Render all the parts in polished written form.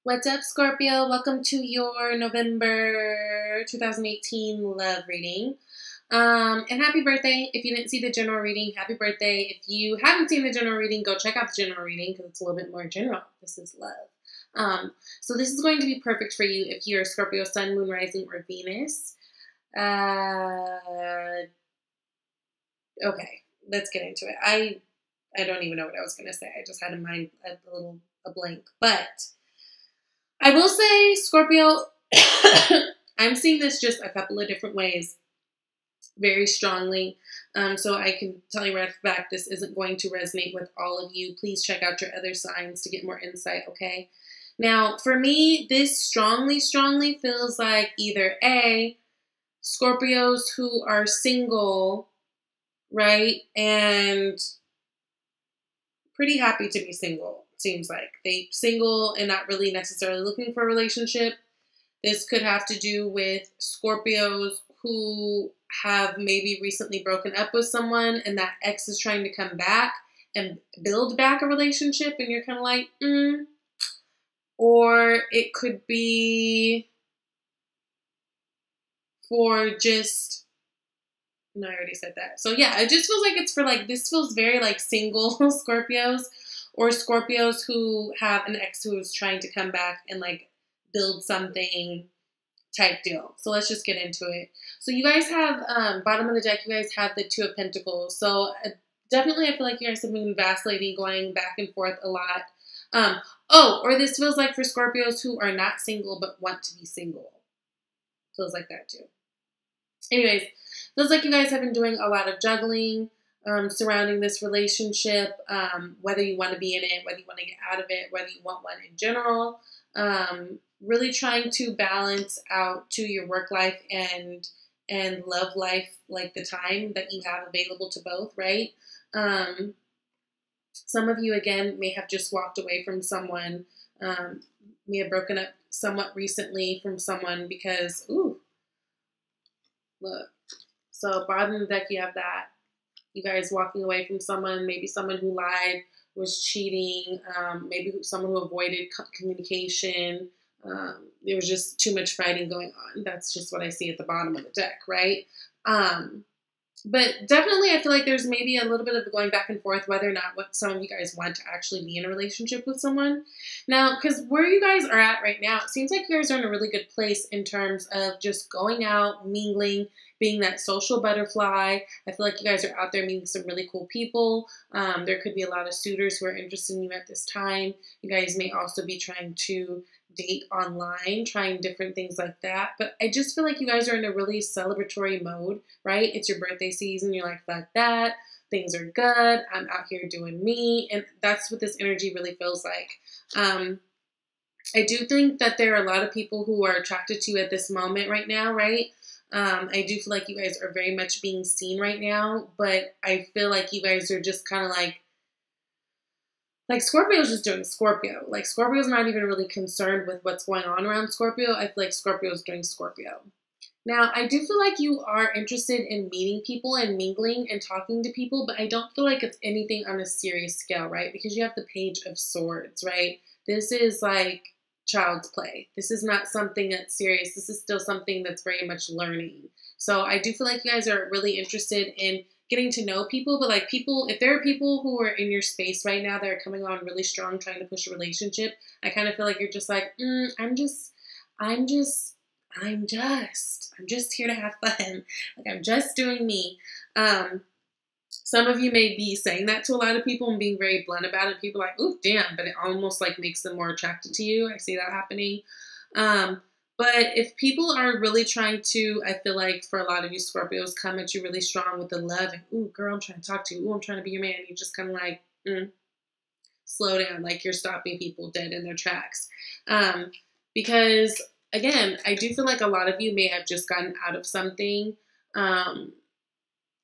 What's up, Scorpio? Welcome to your November 2018 love reading. And happy birthday. If you didn't see the general reading, happy birthday. If you haven't seen the general reading, go check out the general reading because it's a little bit more general. This is love. So this is going to be perfect for you if you're Scorpio Sun, Moon, Rising, or Venus. Okay, let's get into it. I don't even know what I was going to say. I just had in mind a blank. But I will say, Scorpio, I'm seeing this just a couple of different ways very strongly. So I can tell you right off the bat, this isn't going to resonate with all of you. Please check out your other signs to get more insight, okay? Now, for me, this strongly feels like either A, Scorpios who are single, right, and pretty happy to be single, seems like. They single and not really necessarily looking for a relationship. This could have to do with Scorpios who have maybe recently broken up with someone and that ex is trying to come back and build back a relationship and you're kind of like, Or it could be for just, no, I already said that. So yeah, it just feels like it's for like, this feels very like single Scorpios or Scorpios who have an ex who is trying to come back and like build something type deal. So let's just get into it. So you guys have, bottom of the deck, you guys have the Two of Pentacles. So definitely I feel like you guys have been vacillating, going back and forth a lot. Or this feels like for Scorpios who are not single but want to be single. Feels like that too. Anyways, feels like you guys have been doing a lot of juggling surrounding this relationship, whether you want to be in it, whether you want to get out of it, whether you want one in general. Really trying to balance out to your work life and love life, like the time that you have available to both, right? Some of you, again, may have just walked away from someone, may have broken up somewhat recently from someone because, look. So bottom of the deck, you have that. You guys walking away from someone, maybe someone who lied, was cheating, maybe someone who avoided communication. There was just too much fighting going on. That's just what I see at the bottom of the deck, right? But definitely I feel like there's maybe a little bit of going back and forth whether or not what some of you guys want to actually be in a relationship with someone. Now, because where you guys are at right now, it seems like you guys are in a really good place in terms of just going out, mingling, being that social butterfly. I feel like you guys are out there meeting some really cool people. There could be a lot of suitors who are interested in you at this time. You guys may also be trying to date online, trying different things like that. But I just feel like you guys are in a really celebratory mode, right? It's your birthday season. You're like, fuck that. Things are good. I'm out here doing me. And that's what this energy really feels like. I do think that there are a lot of people who are attracted to you at this moment right now, right? I do feel like you guys are very much being seen right now, but I feel like you guys are just kind of like Scorpio's just doing Scorpio. Like Scorpio's not even really concerned with what's going on around Scorpio. I feel like Scorpio's doing Scorpio. Now, I do feel like you are interested in meeting people and mingling and talking to people, but I don't feel like it's anything on a serious scale, right? Because you have the Page of Swords, right? This is like child's play. This is not something that's serious. This is still something that's very much learning. So I do feel like you guys are really interested in getting to know people, but like people, if there are people who are in your space right now that are coming on really strong, trying to push a relationship, I kind of feel like you're just like, I'm just here to have fun. Like I'm just doing me. Some of you may be saying that to a lot of people and being very blunt about it. People are like, ooh, damn, but it almost like makes them more attracted to you. I see that happening. But if people are really trying to, I feel like for a lot of you Scorpios, come at you really strong with the love and, ooh, girl, I'm trying to talk to you. Ooh, I'm trying to be your man. You just kind of like, slow down. Like you're stopping people dead in their tracks. Because again, I do feel like a lot of you may have just gotten out of something,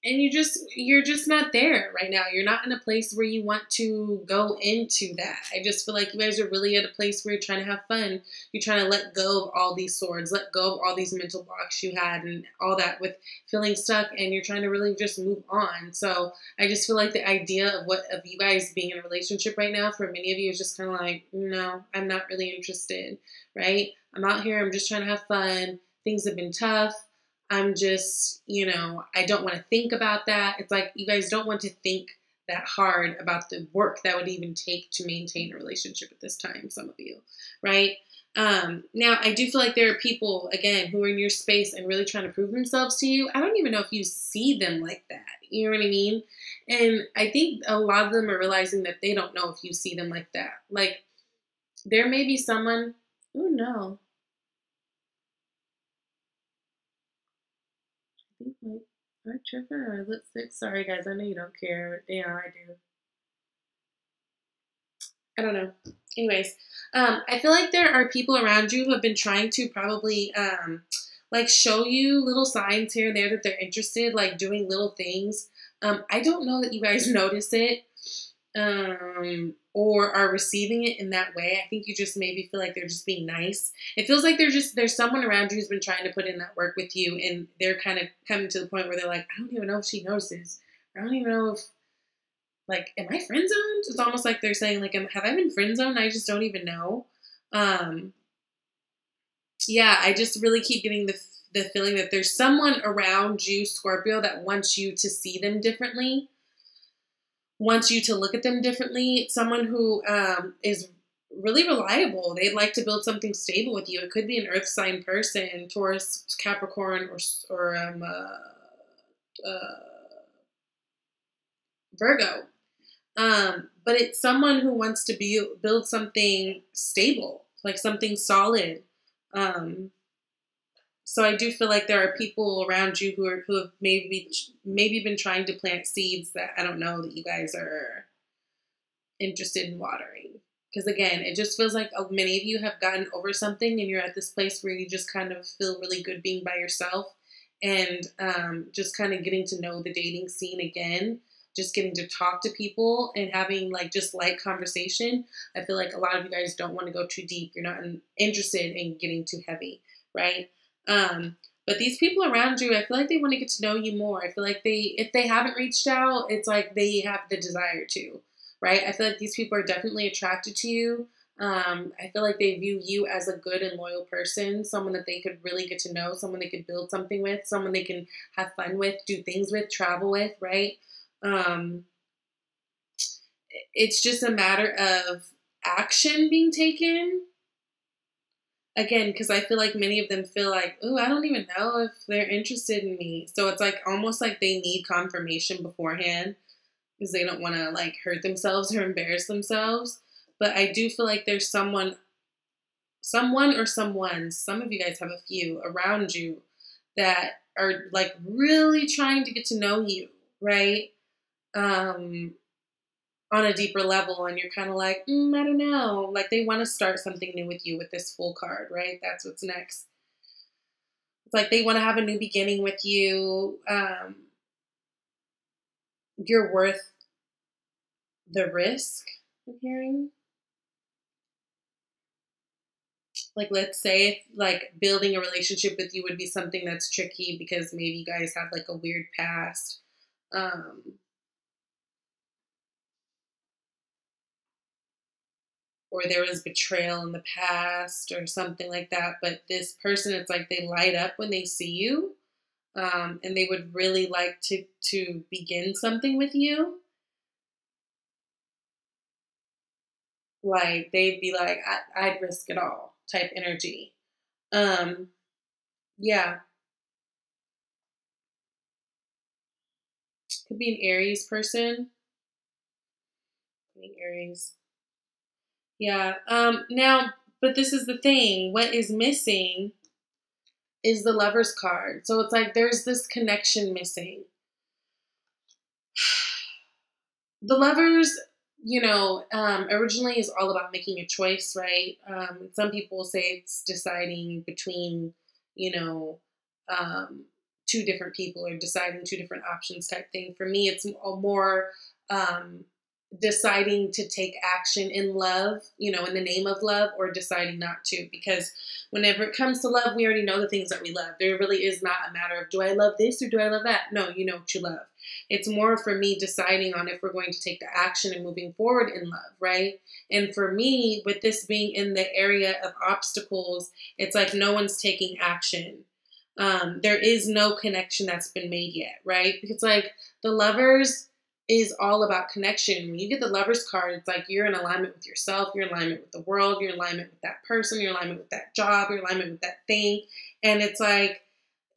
and you're just not there right now. You're not in a place where you want to go into that. I just feel like you guys are really at a place where you're trying to have fun. You're trying to let go of all these swords, let go of all these mental blocks you had and all that with feeling stuck, and you're trying to really just move on. So I just feel like the idea of you guys being in a relationship right now for many of you is just kind of like, no, I'm not really interested, right? I'm out here, I'm just trying to have fun. Things have been tough. I'm just, I don't want to think about that. It's like you guys don't want to think that hard about the work that would even take to maintain a relationship at this time, some of you, right? Now, I do feel like there are people, again, who are in your space and really trying to prove themselves to you. I don't even know if you see them like that. You know what I mean? And I think a lot of them are realizing that they don't know if you see them like that. Like, there may be someone, oh no. I think my tripping or lipstick. Sorry guys, I know you don't care. Yeah, I do. I don't know. Anyways, I feel like there are people around you who have been trying to probably like show you little signs here and there that they're interested, like doing little things. I don't know that you guys notice it or are receiving it in that way. I think you just maybe feel like they're just being nice. It feels like there's someone around you who's been trying to put in that work with you, and they're kind of coming to the point where they're like, I don't even know if she notices. I don't even know if, like, am I friend zoned? It's almost like they're saying, like, have I been friend zoned? I just don't even know. Yeah, I just really keep getting the feeling that there's someone around you, Scorpio, that wants you to see them differently, wants you to look at them differently. Someone who is really reliable. They'd like to build something stable with you. It could be an earth sign person, Taurus, Capricorn, or Virgo. But it's someone who wants to build something stable, like something solid. So I do feel like there are people around you who have maybe been trying to plant seeds that I don't know that you guys are interested in watering. Because again, it just feels like many of you have gotten over something and you're at this place where you just kind of feel really good being by yourself and just kind of getting to know the dating scene again, just getting to talk to people and having like just light conversation. I feel like a lot of you guys don't want to go too deep. You're not interested in getting too heavy, right? But these people around you, I feel like they want to get to know you more. I feel like if they haven't reached out, it's like they have the desire to, right? I feel like these people are definitely attracted to you. I feel like they view you as a good and loyal person, someone that they could really get to know, someone they could build something with, someone they can have fun with, do things with, travel with, right? It's just a matter of action being taken. Again, because I feel like many of them feel like, oh, I don't even know if they're interested in me. So it's like almost like they need confirmation beforehand because they don't want to like hurt themselves or embarrass themselves. But I do feel like there's someone or someones, some of you guys have a few around you that are like really trying to get to know you, right? On a deeper level, and you're kind of like, I don't know. Like they want to start something new with you with this Fool card, right? That's what's next. It's like they want to have a new beginning with you. You're worth the risk, I'm hearing. Like, let's say if like building a relationship with you would be something that's tricky because maybe you guys have like a weird past. Or there was betrayal in the past or something like that. But this person, it's like they light up when they see you, and they would really like to begin something with you. Like they'd be like, I'd risk it all type energy. Yeah, could be an Aries person. Being Aries. Yeah. Now, but this is the thing. What is missing is the Lover's card. So it's like there's this connection missing. The Lovers, originally is all about making a choice, right? Some people say it's deciding between, um, two different people or deciding two different options type thing. For me, it's a more deciding to take action in love, in the name of love, or deciding not to. Because whenever it comes to love, we already know the things that we love. There really is not a matter of, do I love this or do I love that? No, you know what you love. It's more for me deciding on if we're going to take the action and moving forward in love, right? And for me, with this being in the area of obstacles, it's like no one's taking action. There is no connection that's been made yet, right? Because like the Lovers is all about connection. When you get the Lovers card, it's like you're in alignment with yourself, you're in alignment with the world, you're in alignment with that person, you're in alignment with that job, you're in alignment with that thing. And it's like,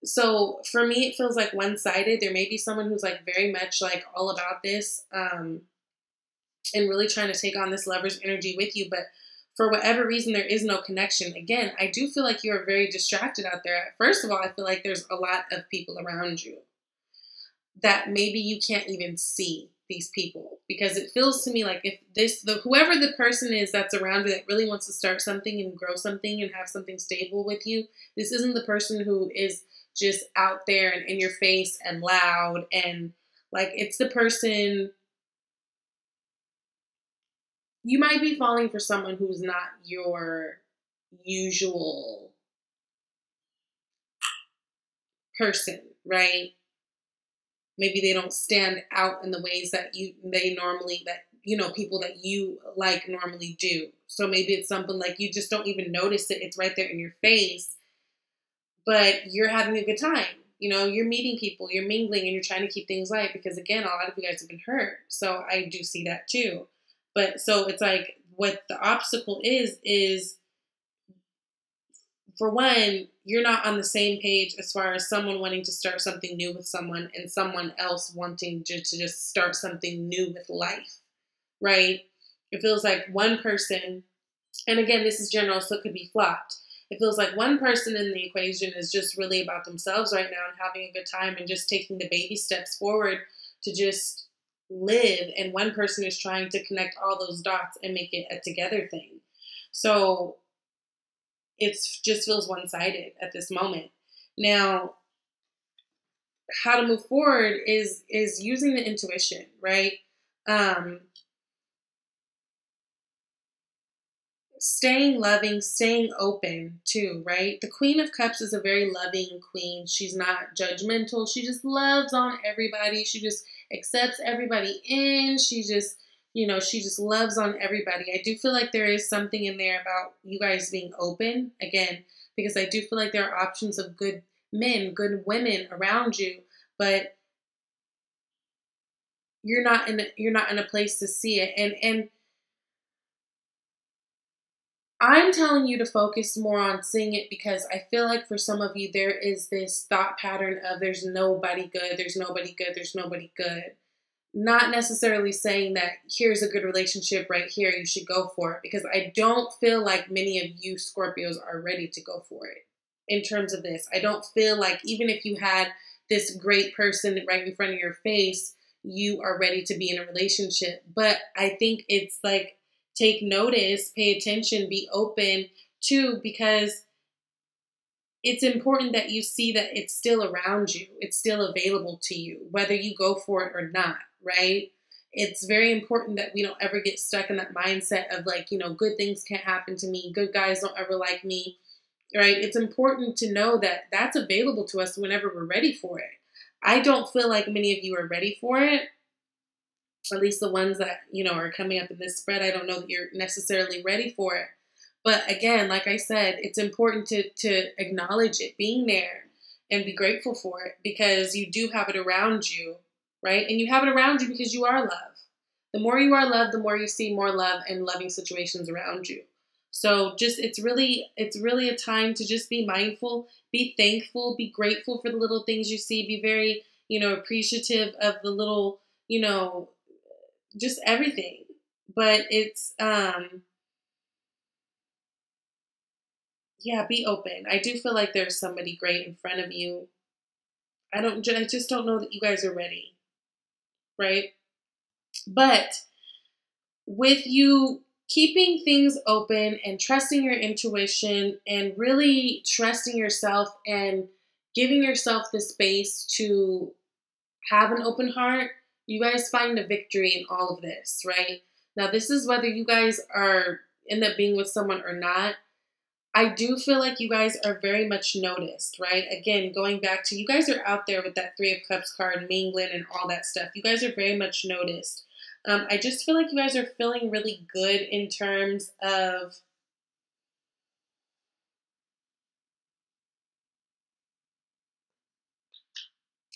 so for me, it feels like one-sided. There may be someone who's like very much like all about this and really trying to take on this Lover's energy with you. But for whatever reason, there is no connection. Again, I do feel like you're very distracted out there. First of all, I feel like there's a lot of people around you that maybe you can't even see these people, because it feels to me like if whoever the person is that's around you that really wants to start something and grow something and have something stable with you, this isn't the person who is just out there and in your face and loud, and like it's the person. You might be falling for someone who's not your usual person, right? Maybe they don't stand out in the ways that people that you like normally do. So maybe it's something like you just don't even notice it. It's right there in your face, but you're having a good time. You're meeting people, you're mingling, and you're trying to keep things light because, again, a lot of you guys have been hurt. So I do see that too. But so it's like what the obstacle is for one, you're not on the same page as far as someone wanting to start something new with someone and someone else wanting to just start something new with life, right? It feels like one person, and again, this is general, so it could be flopped. It feels like one person in the equation is just really about themselves right now and having a good time and just taking the baby steps forward to just live, and one person is trying to connect all those dots and make it a together thing. So it just feels one-sided at this moment. Now, how to move forward is using the intuition, right? Staying loving, staying open too, right? The Queen of Cups is a very loving queen. She's not judgmental. She just loves on everybody. She just accepts everybody in. She just loves on everybody. I do feel like there is something in there about you guys being open, again, because I do feel like there are options of good men, good women around you, but you're not in a place to see it. And I'm telling you to focus more on seeing it, because I feel like for some of you, there is this thought pattern of there's nobody good, there's nobody good, there's nobody good. Not necessarily saying that here's a good relationship right here, you should go for it, because I don't feel like many of you Scorpios are ready to go for it in terms of this. I don't feel like even if you had this great person right in front of your face, you are ready to be in a relationship. But I think it's like, take notice, pay attention, be open too, because it's important that you see that it's still around you. It's still available to you, whether you go for it or not, right? It's very important that we don't ever get stuck in that mindset of like, good things can't happen to me. Good guys don't ever like me, right? It's important to know that that's available to us whenever we're ready for it. I don't feel like many of you are ready for it. At least the ones that, are coming up in this spread, I don't know that you're necessarily ready for it. But again, like I said, it's important to acknowledge it being there and be grateful for it, because you do have it around you, right? And you have it around you because you are love. The more you are love, the more you see more love and loving situations around you. So it's really a time to just be mindful, be thankful, be grateful for the little things you see, be very, appreciative of the little, just everything. But it's, be open. I do feel like there's somebody great in front of you. I just don't know that you guys are ready, right? But with you keeping things open and trusting your intuition and really trusting yourself and giving yourself the space to have an open heart, you guys find a victory in all of this, right? Now, this is whether you guys are end up being with someone or not. I do feel like you guys are very much noticed, right? Again, going back to you guys are out there with that Three of Cups card, mingling and all that stuff. You guys are very much noticed. I just feel like you guys are feeling really good in terms of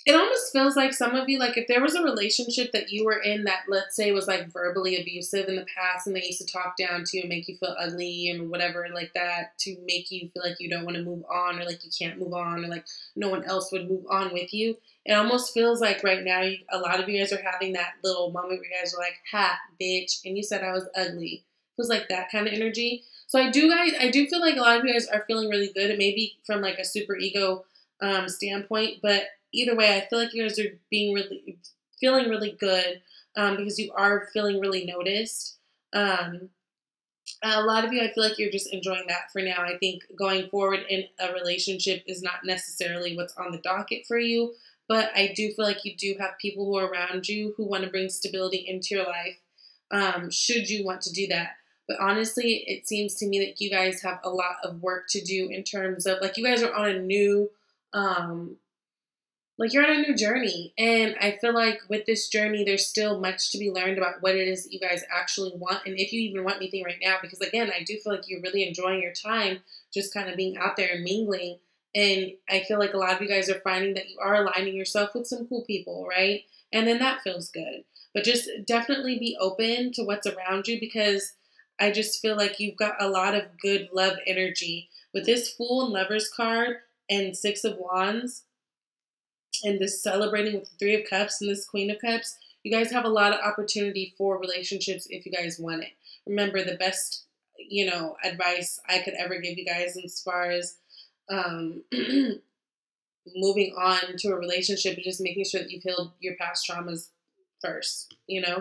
it almost feels like some of you, like if there was a relationship that you were in that, let's say, was like verbally abusive in the past and they used to talk down to you and make you feel ugly and whatever like that to make you feel like you don't want to move on or like you can't move on or like no one else would move on with you. It almost feels like right now a lot of you guys are having that little moment where you guys are like, ha, bitch, and you said I was ugly. It feels like that kind of energy. So I do feel like a lot of you guys are feeling really good. It may be from like a super ego standpoint, but either way, I feel like you guys are feeling really good because you are feeling really noticed. A lot of you, I feel like you're just enjoying that for now. I think going forward in a relationship is not necessarily what's on the docket for you, but I do feel like you do have people who are around you who want to bring stability into your life, should you want to do that. But honestly, it seems to me that you guys have a lot of work to do in terms of, like, you guys are on a new, like you're on a new journey. And I feel like with this journey, there's still much to be learned about what it is that you guys actually want. And if you even want anything right now, because again, I do feel like you're really enjoying your time just kind of being out there and mingling. And I feel like a lot of you guys are finding that you are aligning yourself with some cool people, right? And then that feels good. But just definitely be open to what's around you because I just feel like you've got a lot of good love energy. With this Fool and Lovers card and Six of Wands, and this celebrating with the Three of Cups and this Queen of Cups, you guys have a lot of opportunity for relationships if you guys want it. Remember, the best, advice I could ever give you guys as far as moving on to a relationship is just making sure that you've healed your past traumas first,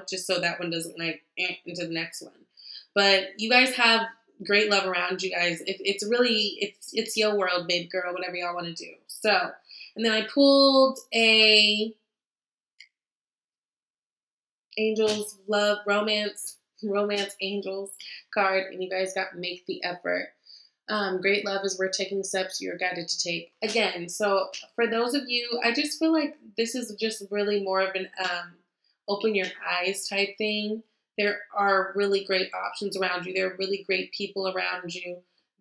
just so that one doesn't into the next one. But you guys have great love around you guys. It's really, it's your world, babe girl, whatever y'all want to do. So, and then I pulled a Angels, Love, Romance Angels card, and you guys got Make the Effort. Great love is worth taking steps you're guided to take. Again, so for those of you, I just feel like this is just really more of an open your eyes type thing. There are really great options around you. There are really great people around you.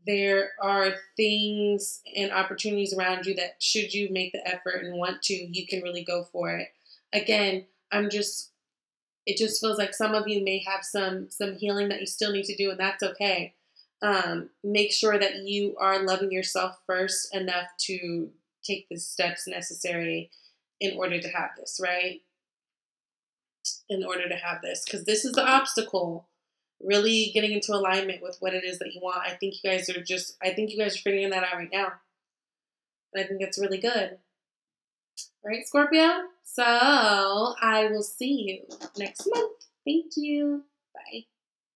There are things and opportunities around you that should you make the effort and want to, you can really go for it. Again, it just feels like some of you may have some healing that you still need to do, and that's okay. Make sure that you are loving yourself first enough to take the steps necessary in order to have this, right? In order to have this, because this is the obstacle. Really getting into alignment with what it is that you want. I think you guys are figuring that out right now. And I think that's really good. All right, Scorpio? So I will see you next month. Thank you.